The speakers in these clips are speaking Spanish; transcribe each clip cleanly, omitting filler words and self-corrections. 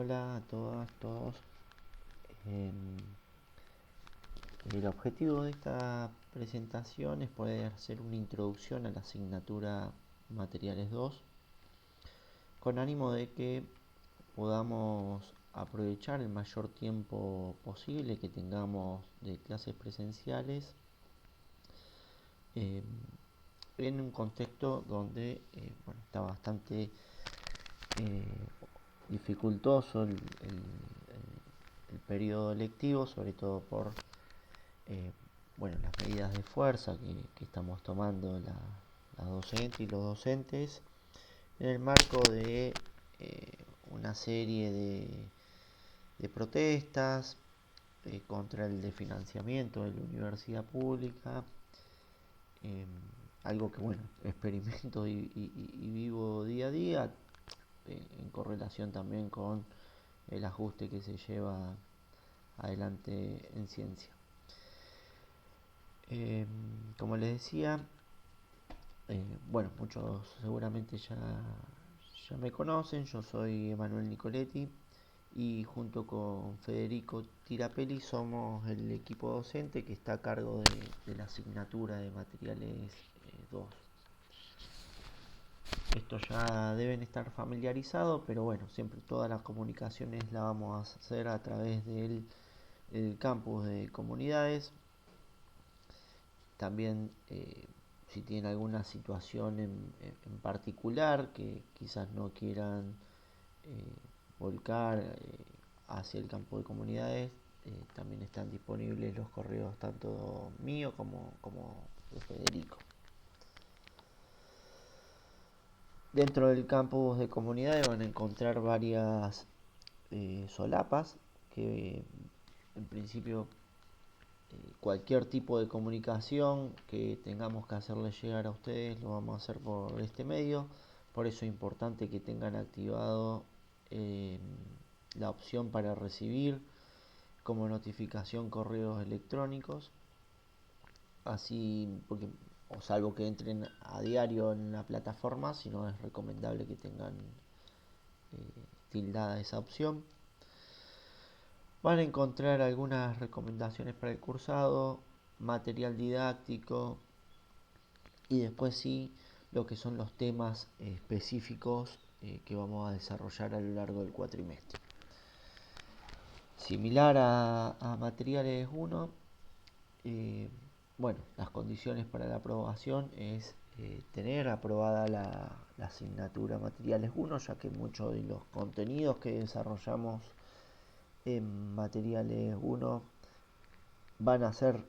Hola a todas, todos. Em, el objetivo de esta presentación es poder hacer una introducción a la asignatura Materiales 2, con ánimo de que podamos aprovechar el mayor tiempo posible que tengamos de clases presenciales em, en un contexto donde está bastante eh, dificultoso el periodo lectivo, sobre todo por eh, las medidas de fuerza que estamos tomando las docentes y los docentes en el marco de una serie de protestas contra el desfinanciamiento de la universidad pública, eh, algo que experimento y vivo día a día, en correlación también con el ajuste que se lleva adelante en ciencia. Como les decía, muchos seguramente ya me conocen. Yo soy Emanuel Nicoletti y junto con Federico Tirapelli somos el equipo docente que está a cargo de la asignatura de Materiales 2. Esto ya deben estar familiarizados, pero siempre todas las comunicaciones las vamos a hacer a través del campus de comunidades. También si tienen alguna situación en particular que quizás no quieran volcar hacia el campo de comunidades, también están disponibles los correos tanto mío como de Federico. Dentro del campus de comunidades van a encontrar varias solapas que en principio cualquier tipo de comunicación que tengamos que hacerles llegar a ustedes lo vamos a hacer por este medio. Por eso es importante que tengan activado la opción para recibir como notificación correos electrónicos, así porque o salvo que entren a diario en la plataforma, si no es recomendable que tengan tildada esa opción. Van a encontrar algunas recomendaciones para el cursado, material didáctico y después sí lo que son los temas específicos que vamos a desarrollar a lo largo del cuatrimestre. Similar a materiales 1, las condiciones para la aprobación es tener aprobada la asignatura materiales 1, ya que muchos de los contenidos que desarrollamos en materiales 1 van a ser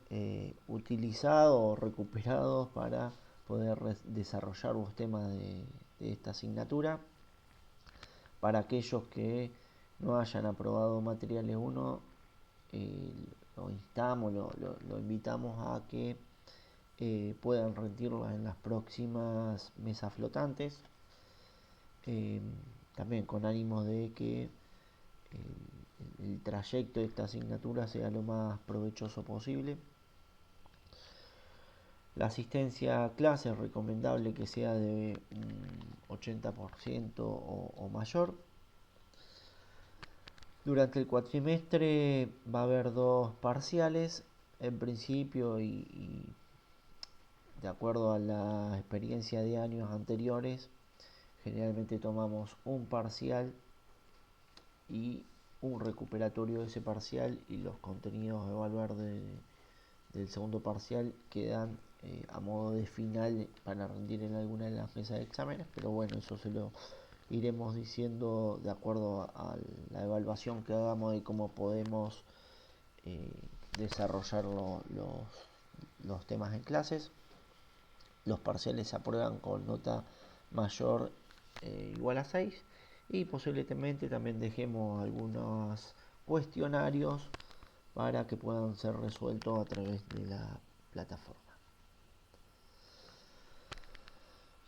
utilizados o recuperados para poder desarrollar los temas de esta asignatura. Para aquellos que no hayan aprobado materiales 1, lo instamos, lo invitamos a que puedan rendirlas en las próximas mesas flotantes, también con ánimo de que el trayecto de esta asignatura sea lo más provechoso posible. La asistencia a clase es recomendable que sea de un 80% o mayor. Durante el cuatrimestre va a haber 2 parciales, en principio, y de acuerdo a la experiencia de años anteriores, generalmente tomamos un parcial y un recuperatorio de ese parcial, y los contenidos a evaluar del segundo parcial quedan a modo de final para rendir en alguna de las mesas de exámenes, pero eso se lo iremos diciendo de acuerdo a la evaluación que hagamos de cómo podemos desarrollar los temas en clases. Los parciales se aprueban con nota mayor igual a 6, y posiblemente también dejemos algunos cuestionarios para que puedan ser resueltos a través de la plataforma.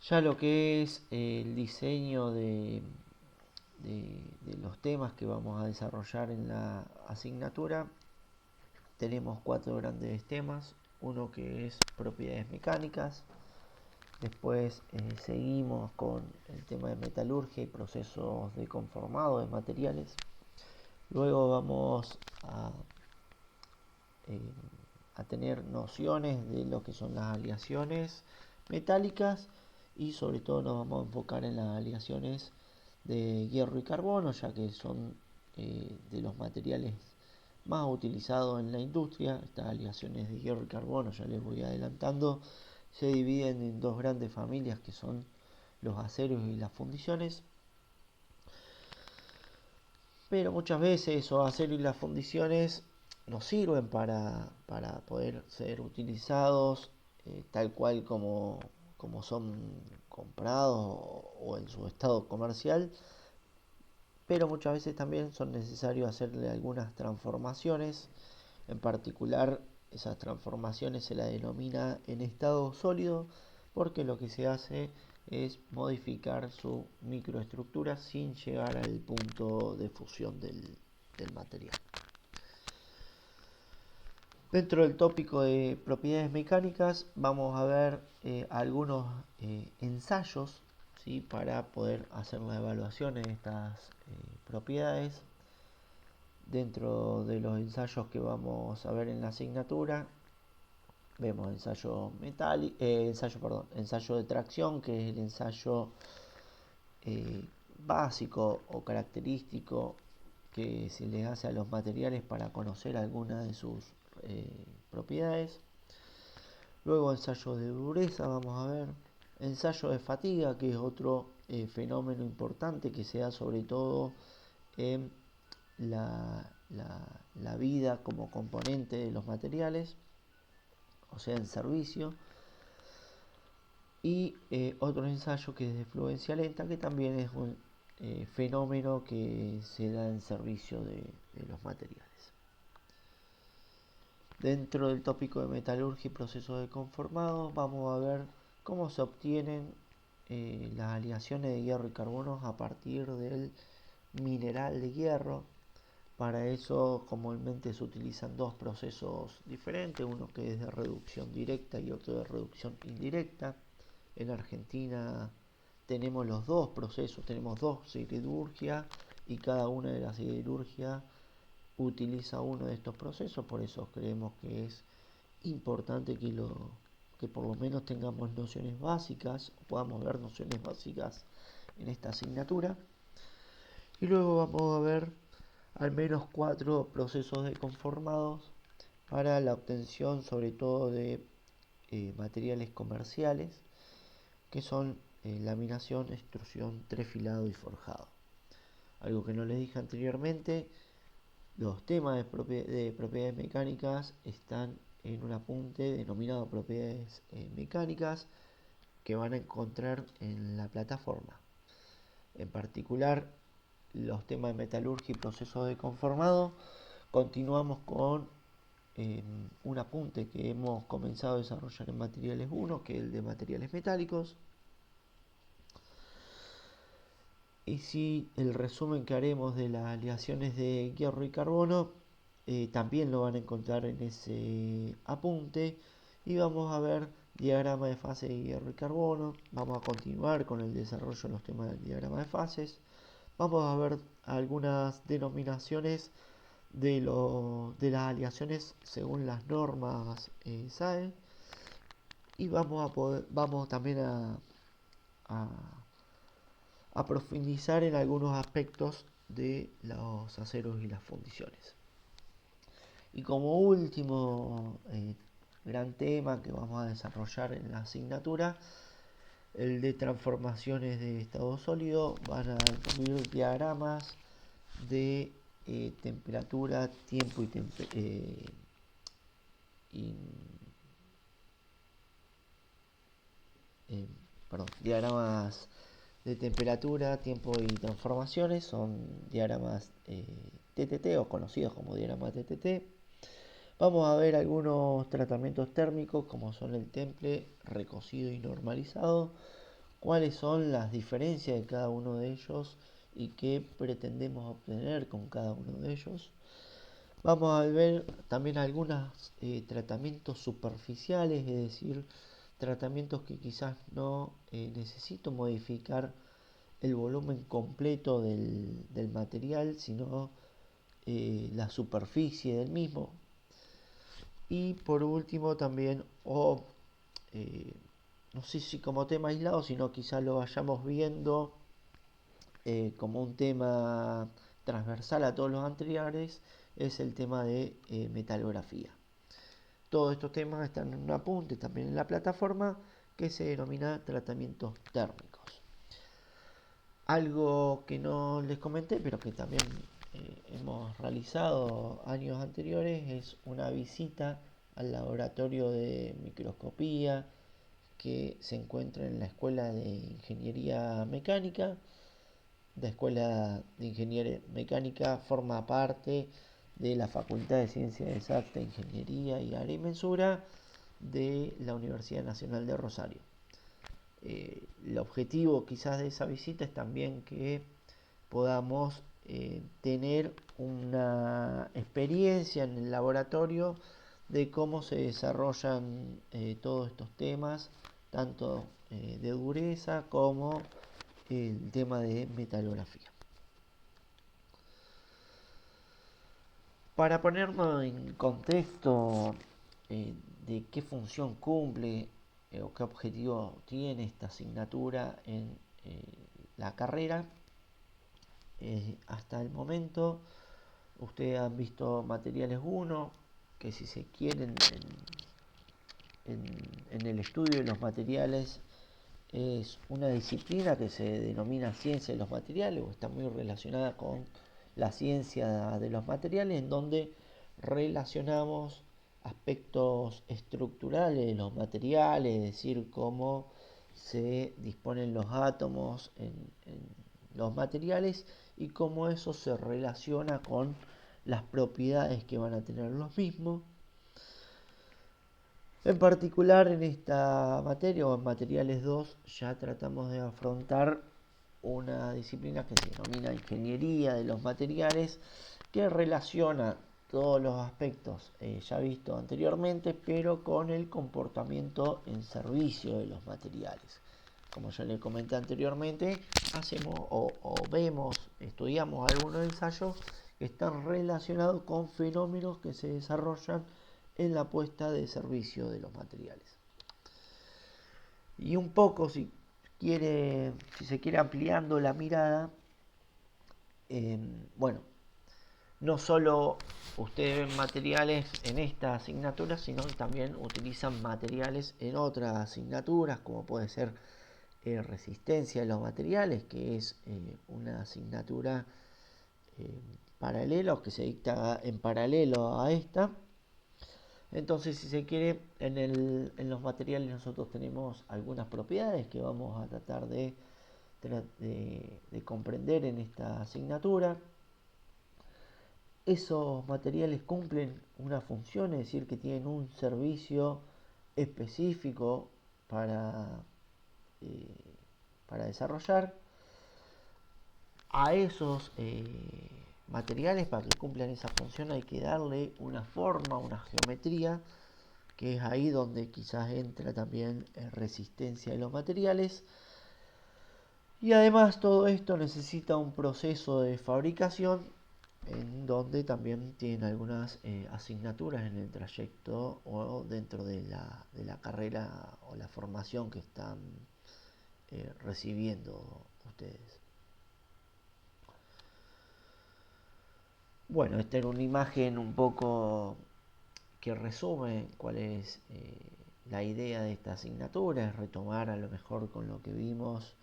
Ya lo que es el diseño de los temas que vamos a desarrollar en la asignatura, tenemos 4 grandes temas. Uno que es propiedades mecánicas, después seguimos con el tema de metalurgia y procesos de conformado de materiales. Luego vamos eh, a tener nociones de lo que son las aleaciones metálicas y sobre todo nos vamos a enfocar en las aleaciones de hierro y carbono, ya que son de los materiales más utilizados en la industria. Estas aleaciones de hierro y carbono, ya les voy adelantando, se dividen en dos grandes familias que son los aceros y las fundiciones. Pero muchas veces esos aceros y las fundiciones nos sirven para poder ser utilizados tal cual como son comprados o en su estado comercial, pero muchas veces también son necesarios hacerle algunas transformaciones. En particular, esas transformaciones se la denomina en estado sólido porque lo que se hace es modificar su microestructura sin llegar al punto de fusión del material. Dentro del tópico de propiedades mecánicas vamos a ver algunos ensayos, ¿sí?, para poder hacer la evaluación de estas propiedades. Dentro de los ensayos que vamos a ver en la asignatura vemos ensayo de tracción, que es el ensayo básico o característico que se le hace a los materiales para conocer algunas de sus propiedades. Luego ensayo de dureza, vamos a ver. Ensayo de fatiga, que es otro fenómeno importante que se da sobre todo en la vida como componente de los materiales, o sea, en servicio. Y otro ensayo que es de fluencia lenta, que también es un fenómeno que se da en servicio de los materiales. Dentro del tópico de metalurgia y procesos de conformado vamos a ver cómo se obtienen las aleaciones de hierro y carbono a partir del mineral de hierro. Para eso comúnmente se utilizan dos procesos diferentes, uno que es de reducción directa y otro de reducción indirecta. En Argentina tenemos los dos procesos, tenemos dos siderurgias y cada una de las siderurgias utiliza uno de estos procesos, por eso creemos que es importante que por lo menos tengamos nociones básicas, o podamos ver nociones básicas en esta asignatura. Y luego vamos a ver al menos 4 procesos de conformados para la obtención sobre todo de materiales comerciales, que son laminación, extrusión, trefilado y forjado. Algo que no les dije anteriormente: los temas de propiedades mecánicas están en un apunte denominado propiedades mecánicas, que van a encontrar en la plataforma. En particular, los temas de metalurgia y procesos de conformado. Continuamos con un apunte que hemos comenzado a desarrollar en materiales 1, que es el de materiales metálicos. Y si el resumen que haremos de las aleaciones de hierro y carbono también lo van a encontrar en ese apunte. Y vamos a ver diagrama de fase de hierro y carbono. Vamos a continuar con el desarrollo de los temas del diagrama de fases. Vamos a ver algunas denominaciones de las aleaciones según las normas SAE. Y vamos también a profundizar en algunos aspectos de los aceros y las fundiciones. Y como último gran tema que vamos a desarrollar en la asignatura, el de transformaciones de estado sólido. Van a incluir diagramas de temperatura, tiempo diagramas de temperatura, tiempo y transformaciones. Son diagramas TTT o conocidos como diagramas TTT. Vamos a ver algunos tratamientos térmicos como son el temple, recocido y normalizado, cuáles son las diferencias de cada uno de ellos y qué pretendemos obtener con cada uno de ellos. Vamos a ver también algunos tratamientos superficiales, es decir, tratamientos que quizás no necesito modificar el volumen completo del material, sino la superficie del mismo. Y por último también, no sé si como tema aislado, sino quizá lo vayamos viendo como un tema transversal a todos los anteriores, es el tema de metalografía. Todos estos temas están en un apunte también en la plataforma que se denomina tratamientos térmicos. Algo que no les comenté, pero que también hemos realizado años anteriores, es una visita al laboratorio de microscopía que se encuentra en la Escuela de Ingeniería Mecánica. La Escuela de Ingeniería Mecánica forma parte de la Facultad de Ciencias Exactas, Ingeniería y Agrimensura de la Universidad Nacional de Rosario. El objetivo quizás de esa visita es también que podamos tener una experiencia en el laboratorio de cómo se desarrollan todos estos temas, tanto de dureza como el tema de metalografía. Para ponernos en contexto de qué función cumple o qué objetivo tiene esta asignatura en la carrera, hasta el momento ustedes han visto materiales 1, que si se quieren en el estudio de los materiales es una disciplina que se denomina ciencia de los materiales o está muy relacionada con la ciencia de los materiales, en donde relacionamos aspectos estructurales de los materiales, es decir, cómo se disponen los átomos en los materiales y cómo eso se relaciona con las propiedades que van a tener los mismos. En particular en esta materia o en materiales 2 ya tratamos de afrontar una disciplina que se denomina ingeniería de los materiales, que relaciona todos los aspectos ya vistos anteriormente, pero con el comportamiento en servicio de los materiales. Como ya les comenté anteriormente, hacemos o vemos, estudiamos algunos ensayos que están relacionados con fenómenos que se desarrollan en la puesta de servicio de los materiales. Y un poco, si se quiere ampliando la mirada, bueno, no solo ustedes ven materiales en esta asignatura, sino que también utilizan materiales en otras asignaturas, como puede ser resistencia de los materiales, que es una asignatura paralela o que se dicta en paralelo a esta. Entonces, si se quiere, en los materiales nosotros tenemos algunas propiedades que vamos a tratar de comprender en esta asignatura. Esos materiales cumplen una función, es decir, que tienen un servicio específico para, para desarrollar. A esos materiales, para que cumplan esa función, hay que darle una forma, una geometría, que es ahí donde quizás entra también resistencia de los materiales. Y además todo esto necesita un proceso de fabricación en donde también tienen algunas asignaturas en el trayecto o dentro de la carrera o la formación que están recibiendo ustedes. Bueno, esta era una imagen un poco que resume cuál es la idea de esta asignatura, es retomar a lo mejor con lo que vimos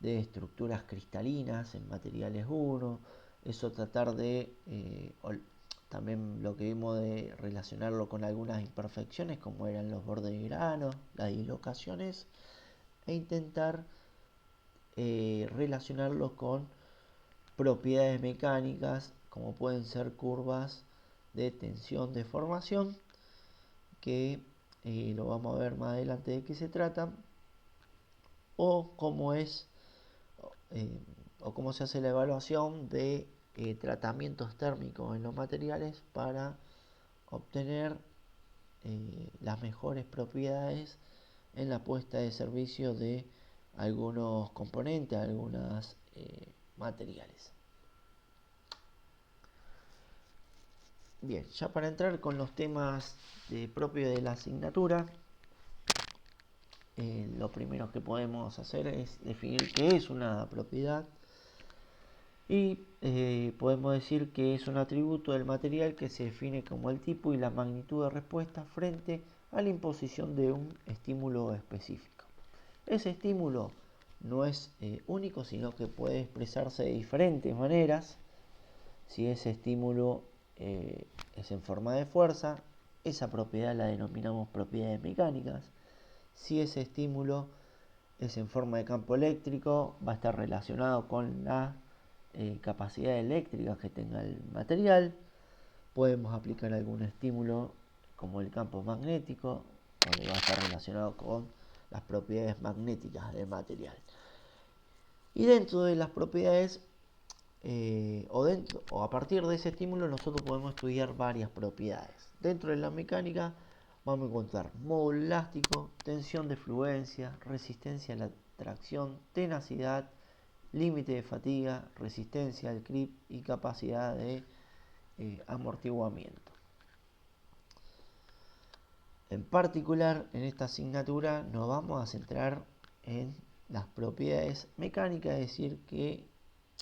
de estructuras cristalinas en materiales 1, eso tratar de, también lo que vimos de relacionarlo con algunas imperfecciones como eran los bordes de grano, las dislocaciones, e intentar relacionarlos con propiedades mecánicas como pueden ser curvas de tensión deformación, que lo vamos a ver más adelante de qué se trata, o cómo es o cómo se hace la evaluación de tratamientos térmicos en los materiales para obtener las mejores propiedades en la puesta de servicio de algunos componentes, algunos materiales. Bien, ya para entrar con los temas propios de la asignatura, lo primero que podemos hacer es definir qué es una propiedad y podemos decir que es un atributo del material que se define como el tipo y la magnitud de respuesta frente a la imposición de un estímulo específico. Ese estímulo no es único, sino que puede expresarse de diferentes maneras. Si ese estímulo es en forma de fuerza, esa propiedad la denominamos propiedades mecánicas. Si ese estímulo es en forma de campo eléctrico, va a estar relacionado con la capacidad eléctrica que tenga el material. Podemos aplicar algún estímulo como el campo magnético, donde va a estar relacionado con las propiedades magnéticas del material. Y dentro de las propiedades o a partir de ese estímulo nosotros podemos estudiar varias propiedades. Dentro de la mecánica vamos a encontrar módulo elástico, tensión de fluencia, resistencia a la tracción, tenacidad, límite de fatiga, resistencia al creep y capacidad de amortiguamiento. En particular, en esta asignatura nos vamos a centrar en las propiedades mecánicas, es decir, que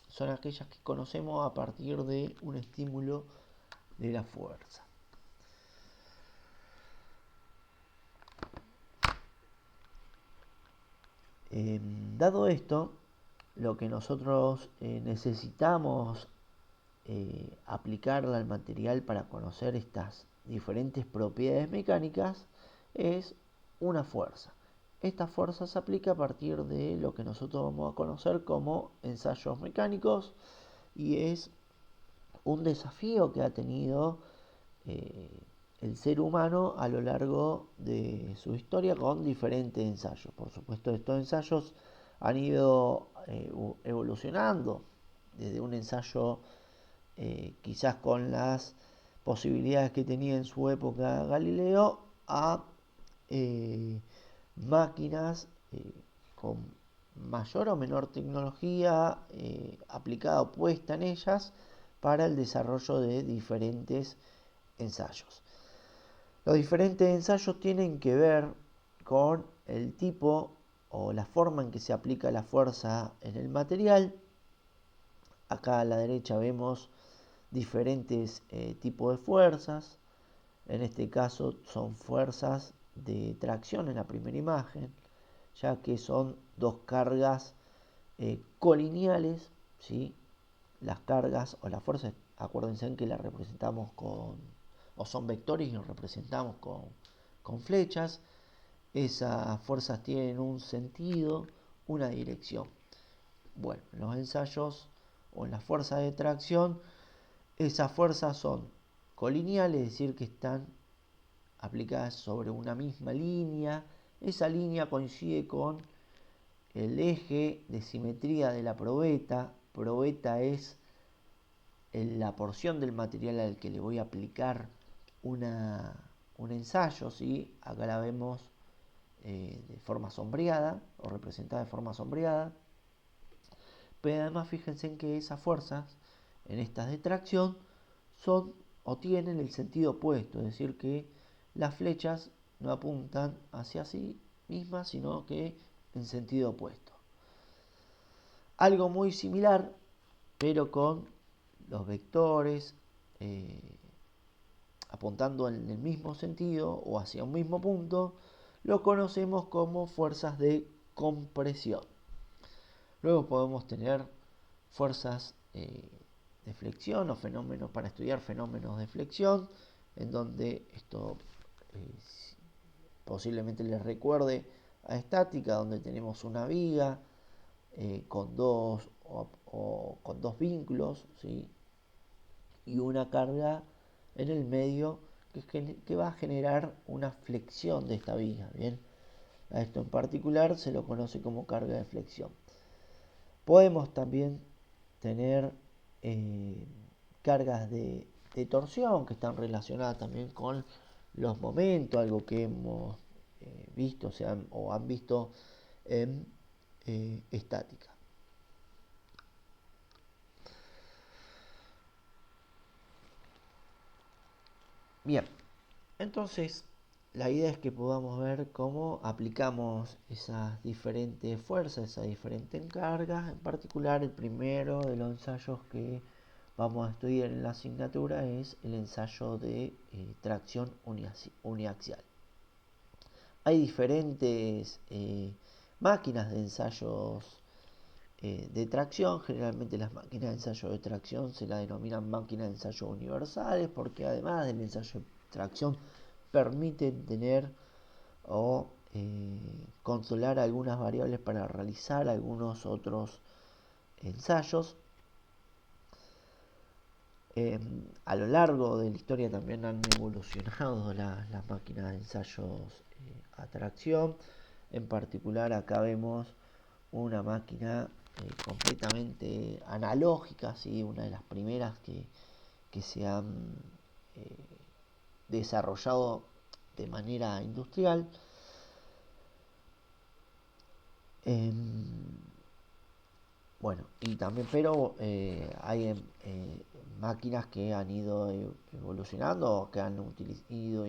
son aquellas que conocemos a partir de un estímulo de la fuerza. Dado esto, lo que nosotros necesitamos aplicarle al material para conocer estas diferentes propiedades mecánicas es una fuerza. Esta fuerza se aplica a partir de lo que nosotros vamos a conocer como ensayos mecánicos y es un desafío que ha tenido el ser humano a lo largo de su historia con diferentes ensayos. Por supuesto, estos ensayos han ido evolucionando desde un ensayo quizás con las posibilidades que tenía en su época Galileo a máquinas con mayor o menor tecnología aplicada o puesta en ellas para el desarrollo de diferentes ensayos. Los diferentes ensayos tienen que ver con el tipo o la forma en que se aplica la fuerza en el material. Acá a la derecha vemos diferentes tipos de fuerzas. En este caso son fuerzas de tracción en la primera imagen, ya que son dos cargas colineales, ¿sí? Las cargas o las fuerzas, acuérdense que las representamos o son vectores y los representamos con flechas. Esas fuerzas tienen un sentido, una dirección. Bueno, en los ensayos o en las fuerzas de tracción, esas fuerzas son colineales, es decir, que están aplicadas sobre una misma línea. Esa línea coincide con el eje de simetría de la probeta. Probeta es la porción del material al que le voy a aplicar un ensayo, ¿sí? Acá la vemos de forma sombreada o representada de forma sombreada. Pero además fíjense en que esas fuerzas en estas de tracción son o tienen el sentido opuesto, es decir, que las flechas no apuntan hacia sí mismas, sino que en sentido opuesto. Algo muy similar, pero con los vectores apuntando en el mismo sentido o hacia un mismo punto, lo conocemos como fuerzas de compresión. Luego podemos tener fuerzas de flexión o fenómenos para estudiar fenómenos de flexión, en donde esto posiblemente les recuerde a estática, donde tenemos una viga con dos con dos vínculos, ¿sí? Y una carga en el medio que va a generar una flexión de esta viga. Bien, a esto en particular se lo conoce como carga de flexión. Podemos también tener cargas de torsión que están relacionadas también con los momentos, algo que hemos visto o han visto en estática. Bien, entonces la idea es que podamos ver cómo aplicamos esas diferentes fuerzas, esas diferentes cargas. En particular, el primero de los ensayos que vamos a estudiar en la asignatura es el ensayo de tracción uniaxial. Hay diferentes máquinas de ensayos de tracción. Generalmente las máquinas de ensayo de tracción se las denominan máquinas de ensayo universales, porque además del ensayo de tracción permiten tener o controlar algunas variables para realizar algunos otros ensayos. A lo largo de la historia también han evolucionado las máquinas de ensayos a tracción. En particular acá vemos una máquina completamente analógica, ¿sí? Una de las primeras que se han eh, desarrollado de manera industrial. Bueno, y también, pero hay máquinas que han ido evolucionando o que han ido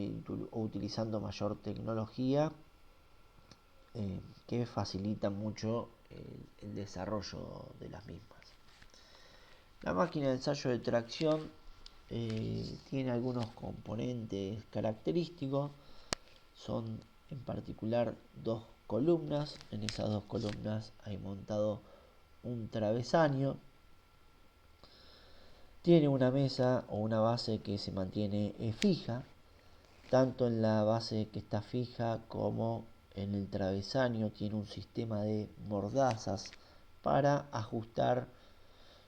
utilizando mayor tecnología que facilitan mucho el desarrollo de las mismas. La máquina de ensayo de tracción tiene algunos componentes característicos. Son en particular dos columnas. En esas dos columnas hay montado un travesaño. Tiene una mesa o una base que se mantiene fija, tanto en la base que está fija como en el travesaño. Tiene un sistema de mordazas para ajustar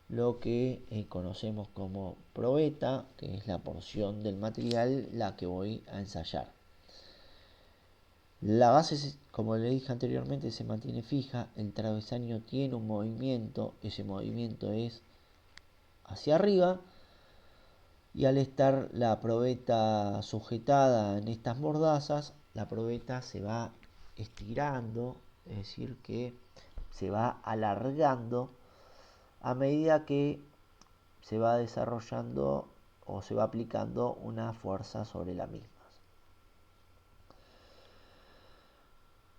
lo que conocemos como probeta, que es la porción del material la que voy a ensayar. La base, como le dije anteriormente, se mantiene fija. El travesaño tiene un movimiento. Ese movimiento es hacia arriba. Y al estar la probeta sujetada en estas mordazas, la probeta se va estirando, es decir, que se va alargando a medida que se va desarrollando o se va aplicando una fuerza sobre la misma.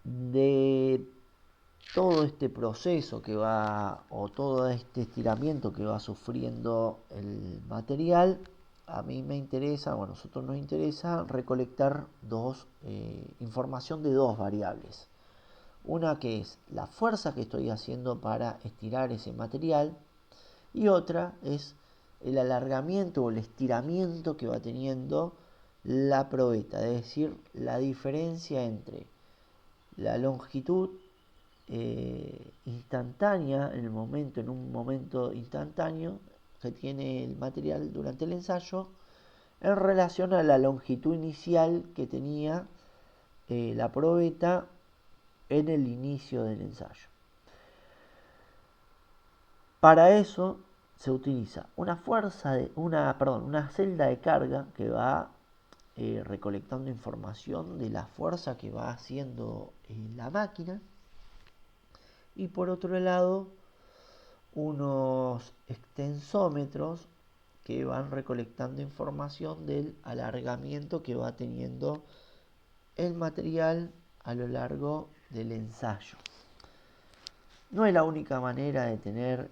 De todo este proceso que va, o todo este estiramiento que va sufriendo el material, a mí me interesa, o a nosotros nos interesa recolectar información de dos variables. Una que es la fuerza que estoy haciendo para estirar ese material, y otra es el alargamiento o el estiramiento que va teniendo la probeta, es decir, la diferencia entre la longitud instantánea en un momento instantáneo que tiene el material durante el ensayo en relación a la longitud inicial que tenía la probeta en el inicio del ensayo. Para eso se utiliza una celda de carga que va recolectando información de la fuerza que va haciendo la máquina, y por otro lado unos extensómetros que van recolectando información del alargamiento que va teniendo el material a lo largo del ensayo. No es la única manera de tener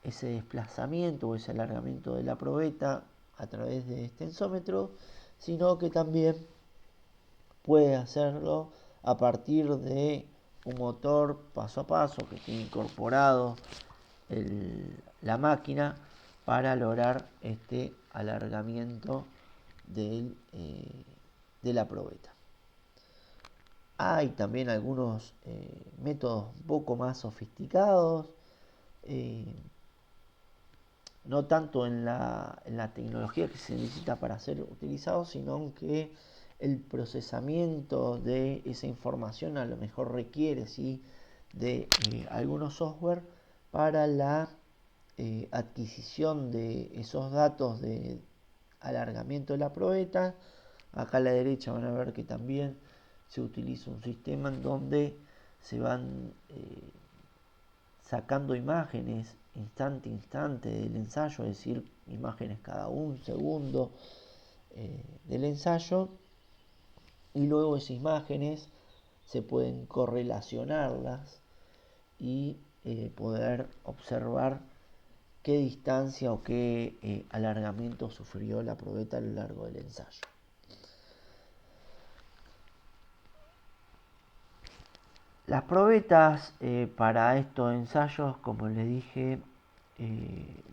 ese desplazamiento o ese alargamiento de la probeta a través de extensómetros, sino que también puede hacerlo a partir de un motor paso a paso que tiene incorporado la máquina para lograr este alargamiento de la probeta. Hay también algunos métodos un poco más sofisticados, no tanto en la tecnología que se necesita para ser utilizados, sino que el procesamiento de esa información a lo mejor requiere, ¿sí?, de algunos software para la adquisición de esos datos de alargamiento de la probeta. Acá a la derecha van a ver que también se utiliza un sistema en donde se van sacando imágenes instante a instante del ensayo, es decir, imágenes cada un segundo, del ensayo, y luego esas imágenes se pueden correlacionarlas y poder observar qué distancia o qué alargamiento sufrió la probeta a lo largo del ensayo. Las probetas para estos ensayos, como les dije,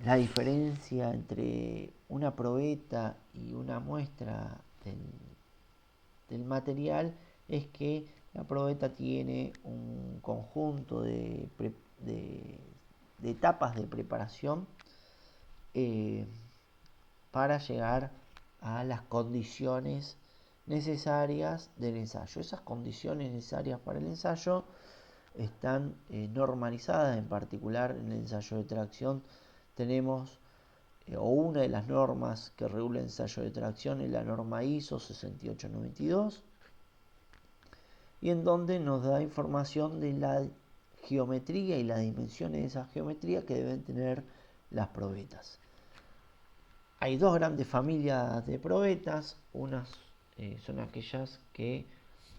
la diferencia entre una probeta y una muestra del material es que la probeta tiene un conjunto de etapas de preparación para llegar a las condiciones necesarias del ensayo. Esas condiciones necesarias para el ensayo están normalizadas, en particular en el ensayo de tracción tenemos o una de las normas que regula el ensayo de tracción es la norma ISO 6892, y en donde nos da información de la geometría y las dimensiones de esa geometría que deben tener las probetas. Hay dos grandes familias de probetas. Unas son aquellas que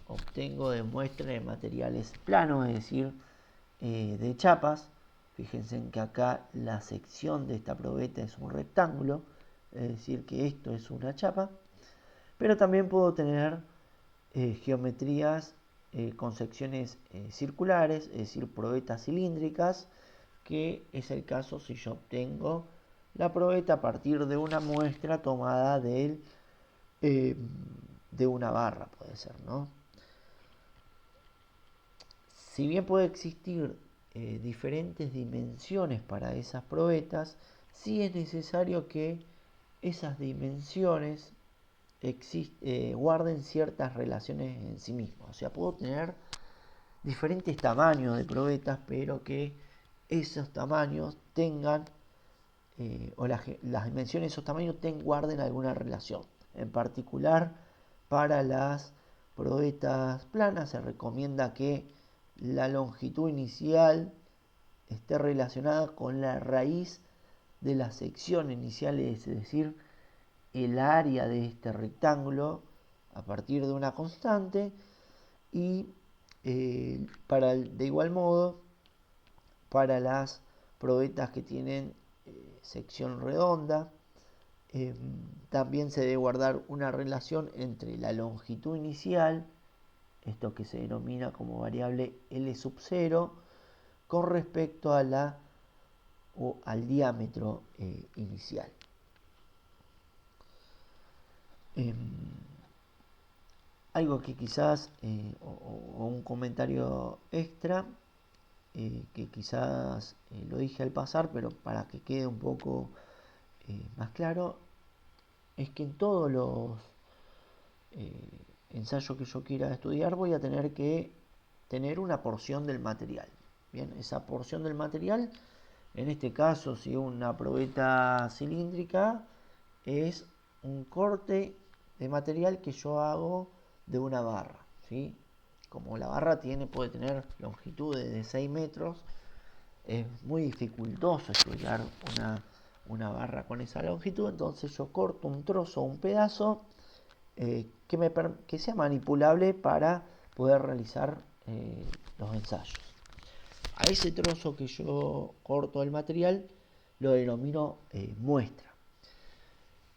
obtengo de muestras de materiales planos, es decir, de chapas. Fíjense en que acá la sección de esta probeta es un rectángulo, es decir, que esto es una chapa. Pero también puedo tener geometrías con secciones circulares, es decir, probetas cilíndricas, que es el caso si yo obtengo la probeta a partir de una muestra tomada de una barra, puede ser, ¿no? Si bien puede existir diferentes dimensiones para esas probetas, sí es necesario que esas dimensiones guarden ciertas relaciones en sí mismas. O sea, puedo tener diferentes tamaños de probetas, pero que esos tamaños tengan, o las dimensiones de esos tamaños guarden alguna relación. En particular, para las probetas planas se recomienda que la longitud inicial esté relacionada con la raíz de la sección inicial, es decir, el área de este rectángulo a partir de una constante, y de igual modo para las probetas que tienen sección redonda también se debe guardar una relación entre la longitud inicial, esto que se denomina como variable L sub 0, con respecto a al diámetro inicial. Algo que quizás, o un comentario extra, que quizás lo dije al pasar, pero para que quede un poco más claro, es que en todos los ensayos que yo quiera estudiar voy a tener que tener una porción del material. Bien, esa porción del material, en este caso, si una probeta cilíndrica, es un corte de material que yo hago de una barra, ¿sí? Como la barra puede tener longitudes de 6 metros, es muy dificultoso estudiar una barra con esa longitud, entonces yo corto un trozo o un pedazo que sea manipulable para poder realizar los ensayos. A ese trozo que yo corto del material lo denomino muestra.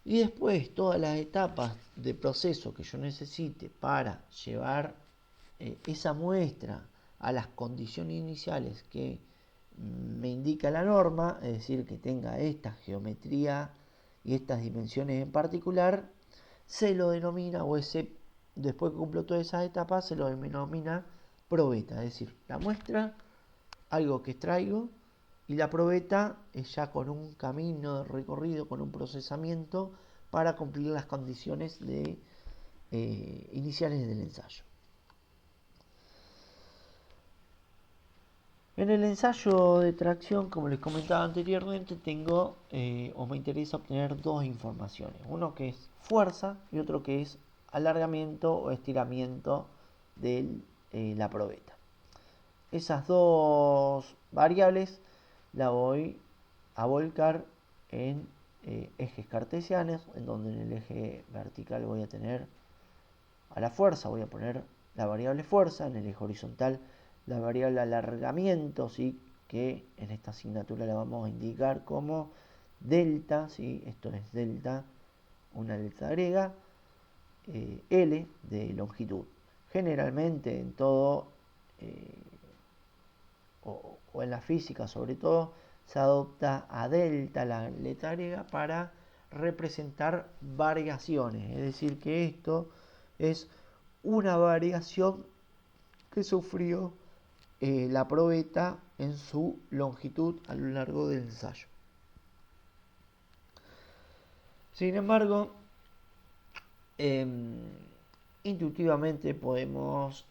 Y después todas las etapas de proceso que yo necesite para llevar esa muestra a las condiciones iniciales que me indica la norma, es decir, que tenga esta geometría y estas dimensiones en particular, se lo denomina, después que cumplo todas esas etapas, se lo denomina probeta, es decir, la muestra, algo que extraigo, y la probeta es ya con un camino de recorrido, con un procesamiento para cumplir las condiciones iniciales del ensayo. En el ensayo de tracción, como les comentaba anteriormente, tengo o me interesa obtener dos informaciones. Uno que es fuerza y otro que es alargamiento o estiramiento de la probeta. Esas dos variables la voy a volcar en ejes cartesianos, en donde en el eje vertical voy a tener a la fuerza, voy a poner la variable fuerza, en el eje horizontal la variable alargamiento, ¿sí? Que en esta asignatura la vamos a indicar como delta, ¿sí? Esto es delta, una letra griega, L de longitud. Generalmente en todo, o en la física sobre todo, se adopta a delta, la letra griega, para representar variaciones. Es decir, que esto es una variación que sufrió la probeta en su longitud a lo largo del ensayo. Sin embargo, intuitivamente podemos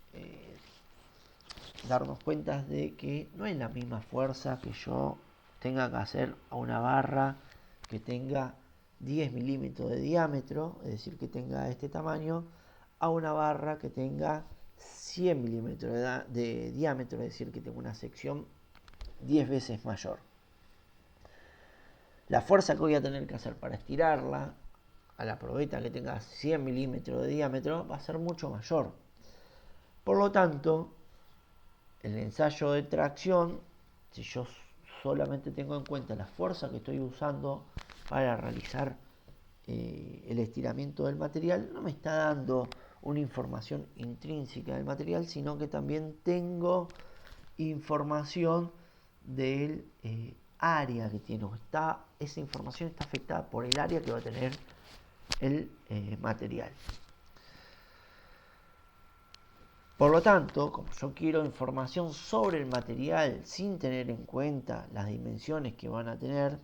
darnos cuenta de que no es la misma fuerza que yo tenga que hacer a una barra que tenga 10 milímetros de diámetro, es decir, que tenga este tamaño, a una barra que tenga 100 milímetros de diámetro, es decir, que tenga una sección 10 veces mayor. La fuerza que voy a tener que hacer para estirarla a la probeta que tenga 100 milímetros de diámetro va a ser mucho mayor. Por lo tanto, el ensayo de tracción, si yo solamente tengo en cuenta la fuerza que estoy usando para realizar el estiramiento del material, no me está dando una información intrínseca del material, sino que también tengo información del área que tiene. Esa información está afectada por el área que va a tener el material. Por lo tanto, como yo quiero información sobre el material sin tener en cuenta las dimensiones que van a tener,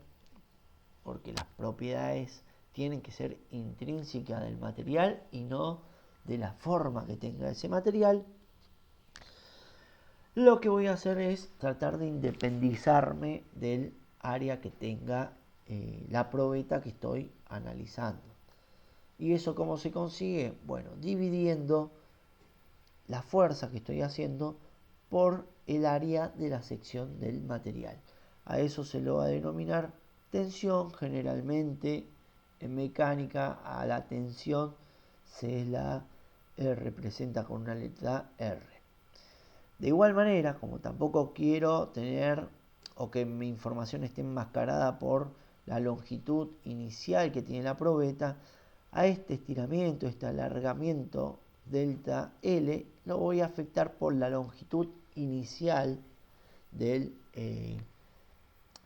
porque las propiedades tienen que ser intrínsecas del material y no de la forma que tenga ese material, lo que voy a hacer es tratar de independizarme del área que tenga la probeta que estoy analizando. ¿Y eso cómo se consigue? Bueno, dividiendo la fuerza que estoy haciendo por el área de la sección del material. A eso se lo va a denominar tensión. Generalmente en mecánica a la tensión se la representa con una letra R. De igual manera, como tampoco quiero tener o que mi información esté enmascarada por la longitud inicial que tiene la probeta, a este estiramiento, este alargamiento delta L, lo voy a afectar por la longitud inicial del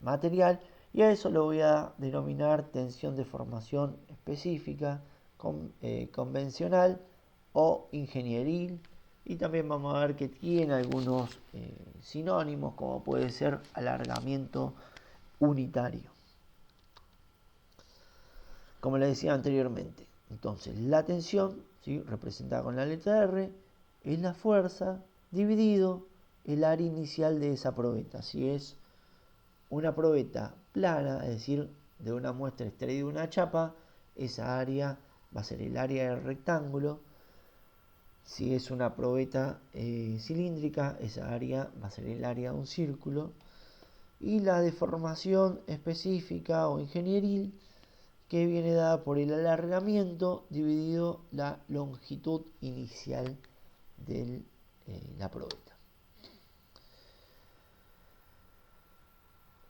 material, y a eso lo voy a denominar tensión de formación específica, convencional o ingenieril. Y también vamos a ver que tiene algunos sinónimos, como puede ser alargamiento unitario. Como les decía anteriormente, entonces la tensión, ¿sí?, representada con la letra R, es la fuerza dividido el área inicial de esa probeta. Si es una probeta plana, es decir, de una muestra extraída de una chapa, esa área va a ser el área del rectángulo. Si es una probeta cilíndrica, esa área va a ser el área de un círculo. Y la deformación específica o ingenieril, que viene dada por el alargamiento dividido la longitud inicial de la probeta.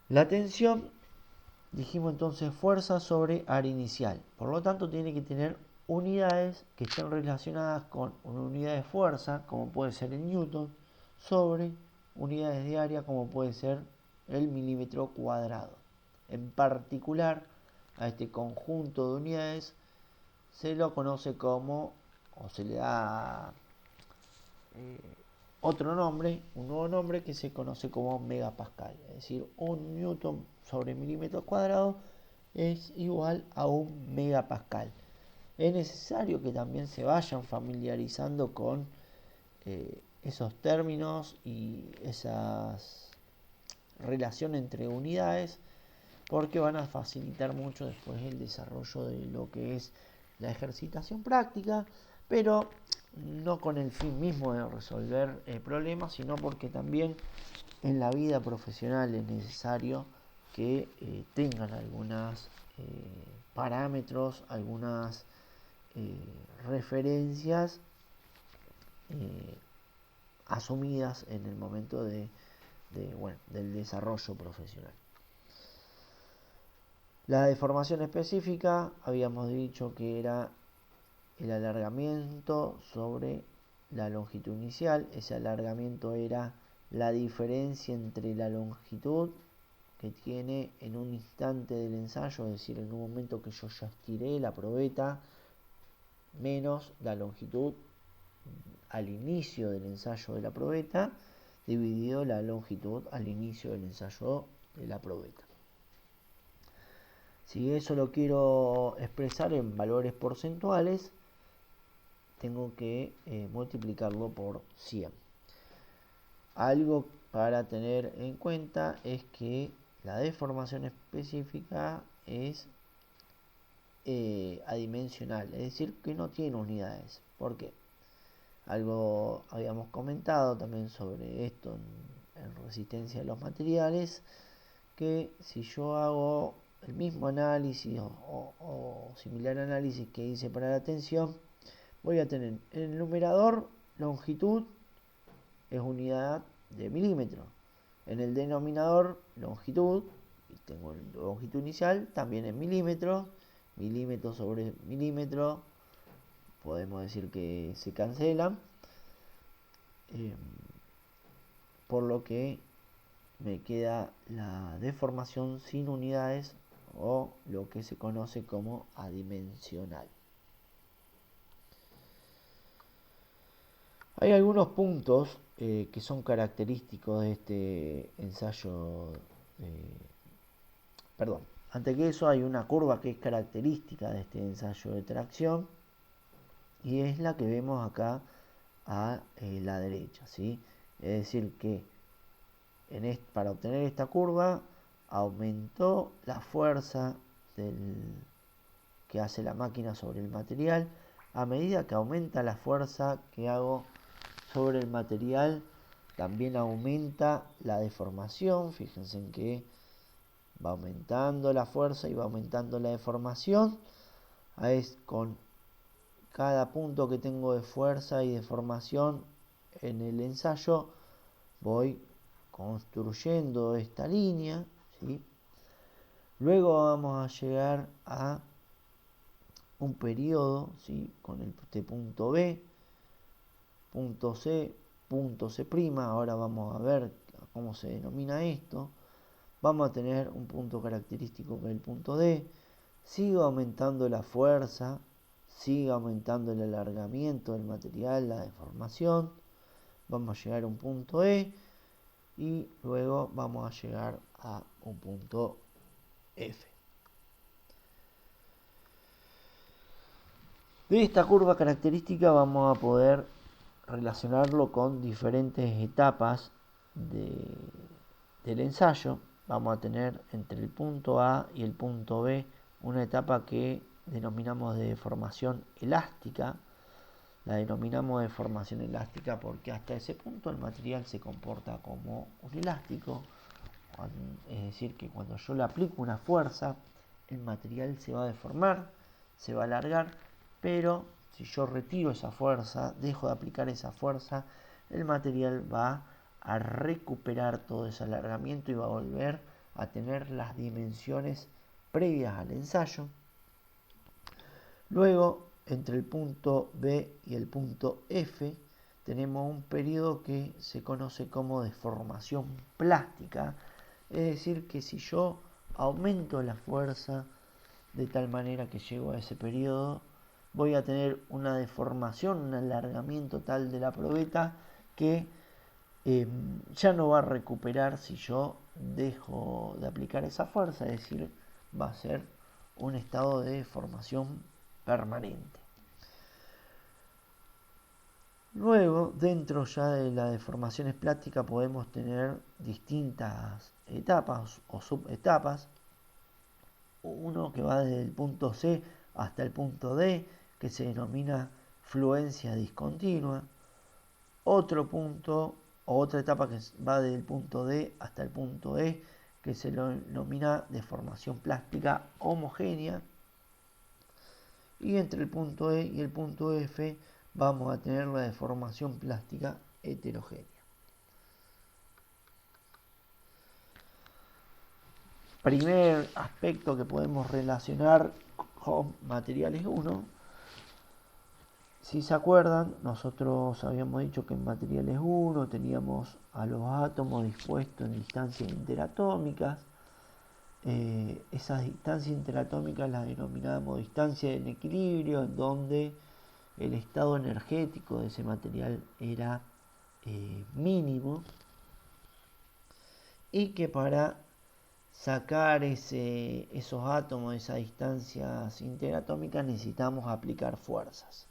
La tensión, dijimos entonces, fuerza sobre área inicial. Por lo tanto, tiene que tener unidades que estén relacionadas con una unidad de fuerza, como puede ser el newton, sobre unidades de área, como puede ser el milímetro cuadrado. En particular, a este conjunto de unidades se lo conoce como, o se le da otro nombre, un nuevo nombre que se conoce como megapascal. Es decir, un newton sobre milímetros cuadrados es igual a un megapascal. Es necesario que también se vayan familiarizando con esos términos y esas relaciones entre unidades, porque van a facilitar mucho después el desarrollo de lo que es la ejercitación práctica, pero no con el fin mismo de resolver problemas, sino porque también en la vida profesional es necesario que tengan algunos parámetros, algunas referencias asumidas en el momento del desarrollo profesional. La deformación específica habíamos dicho que era el alargamiento sobre la longitud inicial. Ese alargamiento era la diferencia entre la longitud que tiene en un instante del ensayo, es decir, en un momento que yo ya estiré la probeta, menos la longitud al inicio del ensayo de la probeta, dividido la longitud al inicio del ensayo de la probeta. Si eso lo quiero expresar en valores porcentuales, tengo que multiplicarlo por 100. Algo para tener en cuenta es que la deformación específica es adimensional, es decir, que no tiene unidades. ¿Por qué? Algo habíamos comentado también sobre esto en resistencia a los materiales, que si yo hago el mismo análisis o similar análisis que hice para la tensión, voy a tener en el numerador longitud es unidad de milímetro, en el denominador longitud, y tengo longitud inicial también en milímetros, milímetro sobre milímetro, podemos decir que se cancelan, por lo que me queda la deformación sin unidades, o lo que se conoce como adimensional. Hay algunos puntos que son característicos de este ensayo. Antes que eso hay una curva que es característica de este ensayo de tracción, y es la que vemos acá a la derecha, ¿sí? Es decir que para obtener esta curva aumentó la fuerza que hace la máquina sobre el material. A medida que aumenta la fuerza que hago sobre el material, también aumenta la deformación. Fíjense en que va aumentando la fuerza y va aumentando la deformación. Con cada punto que tengo de fuerza y deformación en el ensayo, voy construyendo esta línea, ¿sí? Luego vamos a llegar a un periodo, ¿sí? Con este punto B, punto C, punto C'. Ahora vamos a ver cómo se denomina esto. Vamos a tener un punto característico que es el punto D. Sigue aumentando la fuerza, sigue aumentando el alargamiento del material, la deformación. Vamos a llegar a un punto E y luego vamos a llegar a un punto F. De esta curva característica vamos a poder relacionarlo con diferentes etapas del ensayo. Vamos a tener entre el punto A y el punto B una etapa que denominamos de deformación elástica. La denominamos de formación elástica porque hasta ese punto el material se comporta como un elástico, es decir, que cuando yo le aplico una fuerza, el material se va a deformar, se va a alargar, pero si yo retiro esa fuerza, dejo de aplicar esa fuerza, el material va a recuperar todo ese alargamiento y va a volver a tener las dimensiones previas al ensayo. Luego, entre el punto B y el punto F, tenemos un periodo que se conoce como deformación plástica, es decir, que si yo aumento la fuerza de tal manera que llego a ese periodo, voy a tener una deformación, un alargamiento tal de la probeta que ya no va a recuperar si yo dejo de aplicar esa fuerza, es decir, va a ser un estado de deformación permanente. Luego, dentro ya de las deformaciones plásticas podemos tener distintas etapas o subetapas. Uno que va desde el punto C hasta el punto D, que se denomina fluencia discontinua. Otro punto o otra etapa que va desde el punto D hasta el punto E, que se lo denomina deformación plástica homogénea, y entre el punto E y el punto F vamos a tener la deformación plástica heterogénea. Primer aspecto que podemos relacionar con materiales 1. Si se acuerdan, nosotros habíamos dicho que en materiales 1 teníamos a los átomos dispuestos en distancias interatómicas. Esas distancias interatómicas las denominábamos distancia en equilibrio, en donde el estado energético de ese material era mínimo, y que para sacar esos átomos de esas distancias interatómicas necesitamos aplicar fuerzas.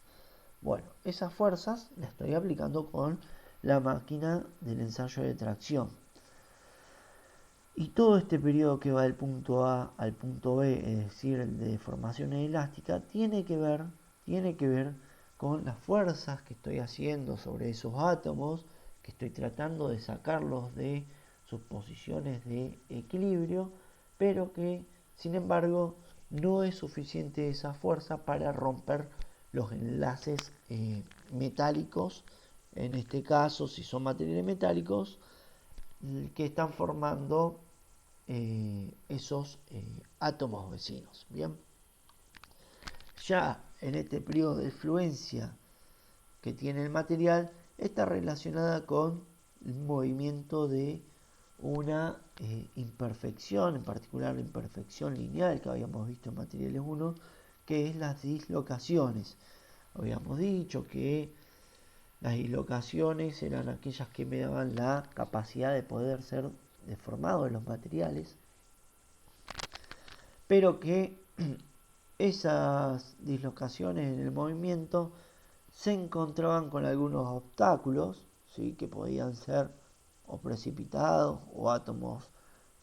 Bueno, esas fuerzas las estoy aplicando con la máquina del ensayo de tracción. Y todo este periodo que va del punto A al punto B, es decir, el de deformación elástica, tiene que ver con las fuerzas que estoy haciendo sobre esos átomos, que estoy tratando de sacarlos de sus posiciones de equilibrio, pero que, sin embargo, no es suficiente esa fuerza para romper los enlaces metálicos. En este caso, si son materiales metálicos, que están formando esos átomos vecinos. Bien, ya en este periodo de fluencia que tiene el material está relacionada con el movimiento de una imperfección, en particular la imperfección lineal que habíamos visto en materiales 1, que es las dislocaciones. Habíamos dicho que las dislocaciones eran aquellas que me daban la capacidad de poder ser deformados en los materiales, pero que esas dislocaciones en el movimiento se encontraban con algunos obstáculos, ¿sí?, que podían ser o precipitados o átomos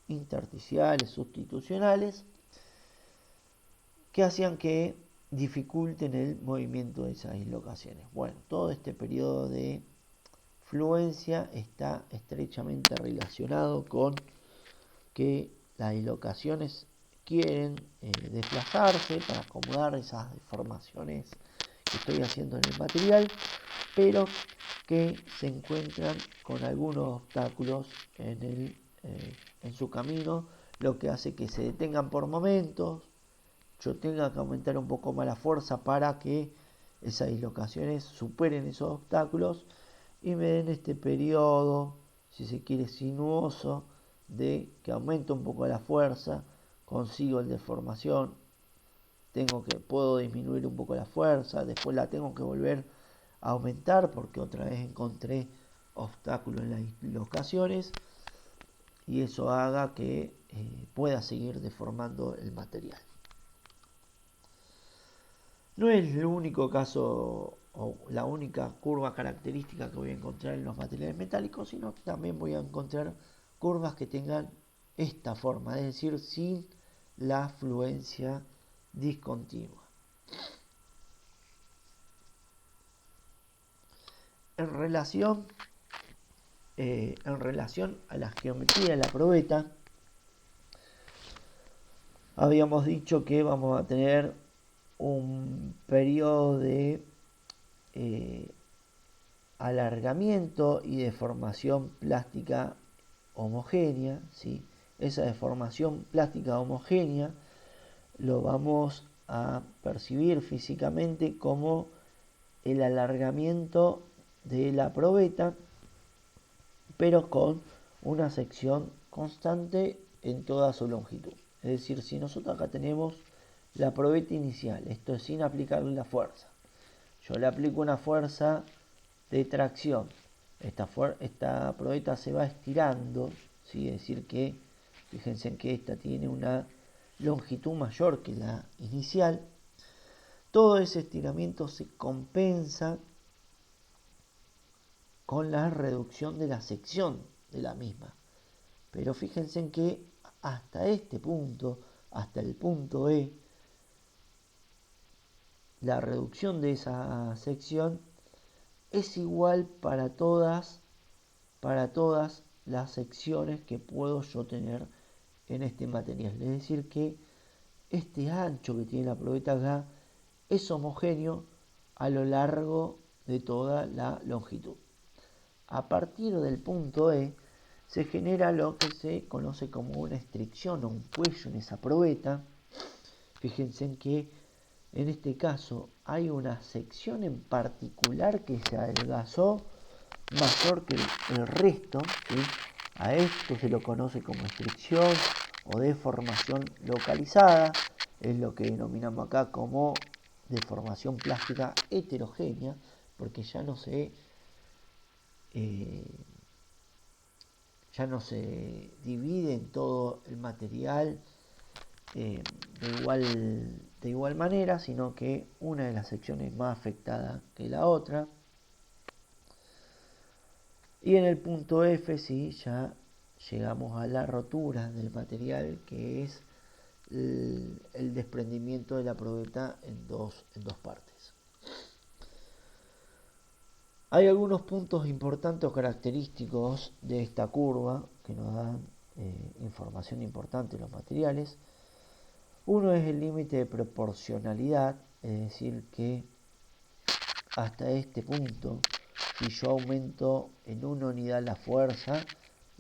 intersticiales, sustitucionales, que hacían que dificulten el movimiento de esas dislocaciones. Bueno, todo este periodo de fluencia está estrechamente relacionado con que las dislocaciones quieren desplazarse para acomodar esas deformaciones que estoy haciendo en el material, pero que se encuentran con algunos obstáculos en su camino, lo que hace que se detengan por momentos, yo tenga que aumentar un poco más la fuerza para que esas dislocaciones superen esos obstáculos y me den este periodo, si se quiere, sinuoso, de que aumento un poco la fuerza, consigo el deformación, puedo disminuir un poco la fuerza, después la tengo que volver a aumentar porque otra vez encontré obstáculos en las dislocaciones, y eso haga que pueda seguir deformando el material. No es el único caso o la única curva característica que voy a encontrar en los materiales metálicos, sino que también voy a encontrar curvas que tengan esta forma, es decir, sin la fluencia discontinua. En relación a la geometría de la probeta, habíamos dicho que vamos a tener un periodo de alargamiento y deformación plástica homogénea, ¿sí? Esa deformación plástica homogénea lo vamos a percibir físicamente como el alargamiento de la probeta, pero con una sección constante en toda su longitud. Es decir, si nosotros acá tenemos la probeta inicial, esto es sin aplicarle la fuerza, yo le aplico una fuerza de tracción, esta probeta se va estirando, ¿sí? Es decir que, fíjense en que esta tiene una longitud mayor que la inicial. Todo ese estiramiento se compensa con la reducción de la sección de la misma. Pero fíjense en que hasta este punto, hasta el punto E, la reducción de esa sección es igual para todas las secciones que puedo yo tener en este material. Es decir que este ancho que tiene la probeta acá es homogéneo a lo largo de toda la longitud. A partir del punto E se genera lo que se conoce como una estricción o un cuello en esa probeta. Fíjense en que en este caso hay una sección en particular que se adelgazó mayor que el resto, ¿sí? A esto se lo conoce como estricción o deformación localizada, es lo que denominamos acá como deformación plástica heterogénea, porque ya no se divide en todo el material de igual manera, sino que una de las secciones más afectada que la otra. Y en el punto F sí ya llegamos a la rotura del material, que es el desprendimiento de la probeta en dos partes. Hay algunos puntos importantes o característicos de esta curva que nos dan información importante de los materiales. Uno es el límite de proporcionalidad, es decir que hasta este punto, si yo aumento en una unidad la fuerza,